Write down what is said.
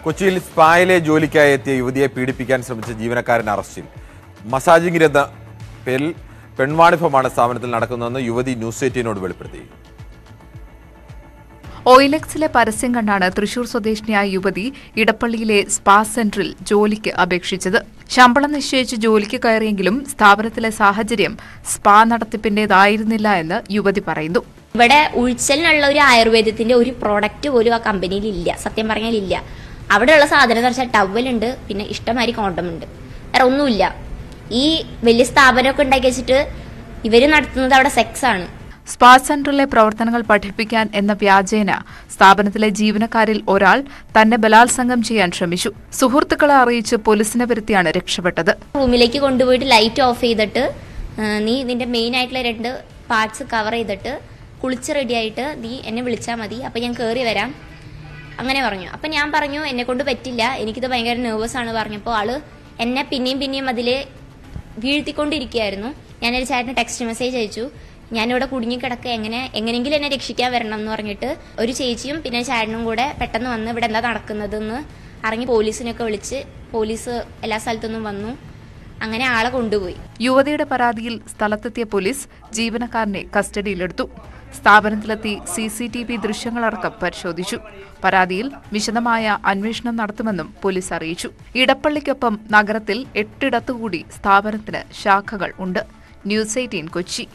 കൊച്ചിയിൽ സ്പായിലെ ജോലിക്കായി എത്തിയ യുവതിയെ പീഡിപ്പിക്കാൻ ശ്രമിച്ച ജീവനക്കാരൻ അറസ്റ്റിൽ. മസാജിംഗ് എന്ന പേരിൽ പെൺവാണിഭമാണ് സ്ഥാപനത്തിൽ നടക്കുന്നതെന്ന് യുവതി ന്യൂസ് 18നോട് വെളിപ്പെടുത്തി. ഓയിലെക്സിലെ പരസ്യം കണ്ടാണ് തൃശൂർ സ്വദേശിനിയായ യുവതി ഇടപ്പള്ളിയിലെ സ്പാ സെന്ററിൽ ജോലിക്ക് അപേക്ഷിച്ചത്. ശമ്പളം നിശ്ചയിച്ച് ജോലിക്ക് കയറിയെങ്കിലും സ്ഥാപനത്തിലെ സാഹചര്യം സ്പാ നടത്തിപ്പിന്റേതായിരുന്നില്ല എന്ന് യുവതി പറയുന്നു. ഇവിടെ ഉഴിച്ചലിനുള്ള ഒരു ആയുർവേദത്തിന്റെ ഒരു പ്രോഡക്റ്റ് പോലും ആ കമ്പനിയിൽ ഇല്ല. സത്യം പറഞ്ഞാൽ ഇല്ല. അവിടെയുള്ള സാധനം എന്ന് വെച്ചാൽ ടവലുണ്ട്, പിന്നെ ഇഷ്ടമാതിരി കോണ്ടം ഉണ്ട്, വേറെ ഒന്നുമില്ല. ഈ വലിയ സ്ഥാപനമൊക്കെ ഉണ്ടാക്കി വെച്ചിട്ട് ഇവര് നടത്തുന്നത് അവിടെ സെക്സ് ആണ്. സ്പാ സെന്ററിലെ പ്രവർത്തനങ്ങൾ പഠിപ്പിക്കാൻ എന്ന വ്യാജേന സ്ഥാപനത്തിലെ ജീവനക്കാരിൽ ഒരാൾ തന്നെ ബലാത്സംഗം ചെയ്യാൻ ശ്രമിച്ചു. സുഹൃത്തുക്കളെ അറിയിച്ച് പോലീസിനെ വരുത്തിയാണ് രക്ഷപ്പെട്ടത്. റൂമിലേക്ക് കൊണ്ടുപോയിട്ട് ലൈറ്റ് ഓഫ് ചെയ്തിട്ട് നീ നിന്റെ മെയിൻ ആയിട്ടുള്ള 2 പാർട്സ് കവർ ചെയ്തിട്ട് കുളിച്ച് റെഡിയായിട്ട് നീ എന്നെ വിളിച്ചാൽ മതി, അപ്പം ഞാൻ കയറി വരാം അങ്ങനെ പറഞ്ഞു. അപ്പം ഞാൻ പറഞ്ഞു എന്നെ കൊണ്ട് പറ്റില്ല, എനിക്കിത് ഭയങ്കര നെർവസ് ആണ് പറഞ്ഞപ്പോൾ ആള് എന്നെ പിന്നെയും അതിൽ വീഴ്ത്തിക്കൊണ്ടിരിക്കുകയായിരുന്നു. ഞാനൊരു ചേട്ടന് ടെക്സ്റ്റ് മെസ്സേജ് അയച്ചു, ഞാനിവിടെ കുടുങ്ങിക്കിടക്കുക, എങ്ങനെയെങ്കിലും എന്നെ രക്ഷിക്കാൻ വരണം എന്ന് പറഞ്ഞിട്ട് ഒരു ചേച്ചിയും പിന്നെ ചേട്ടനും കൂടെ പെട്ടെന്ന് വന്ന് ഇവിടെ എന്താ നടക്കുന്നതെന്ന് അറിഞ്ഞ് പോലീസിനൊക്കെ വിളിച്ച് പോലീസ് എല്ലാ സ്ഥലത്തുനിന്നും വന്നു. അങ്ങനെ ആളെ കൊണ്ടുപോയി. യുവതിയുടെ പരാതിയിൽ സ്ഥലത്തെത്തിയ പോലീസ് ജീവനക്കാരനെ കസ്റ്റഡിയിലെടുത്തു. സ്ഥാപനത്തിലെത്തി CCTV ദൃശ്യങ്ങളടക്കം പരിശോധിച്ചു. പരാതിയിൽ വിശദമായ അന്വേഷണം നടത്തുമെന്നും പോലീസ് അറിയിച്ചു. ഇടപ്പള്ളിക്കൊപ്പം നഗരത്തിൽ 8 ഇടത്തുകൂടി സ്ഥാപനത്തിന് ശാഖകൾ ഉണ്ട്. ന്യൂസ് 18 കൊച്ചി.